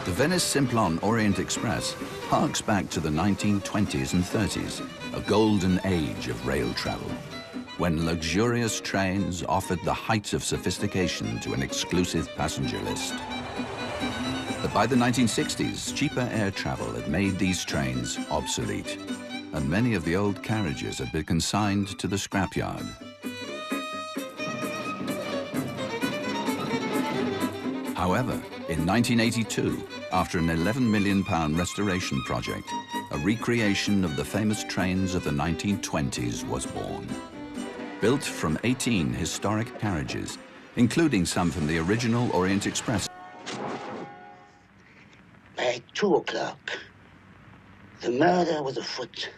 The Venice-Simplon Orient Express harks back to the 1920s and 30s, a golden age of rail travel, when luxurious trains offered the height of sophistication to an exclusive passenger list. But by the 1960s, cheaper air travel had made these trains obsolete, and many of the old carriages had been consigned to the scrapyard. However, in 1982, after an £11 million restoration project, a recreation of the famous trains of the 1920s was born. Built from 18 historic carriages, including some from the original Orient Express. By 2 o'clock, the murder was afoot.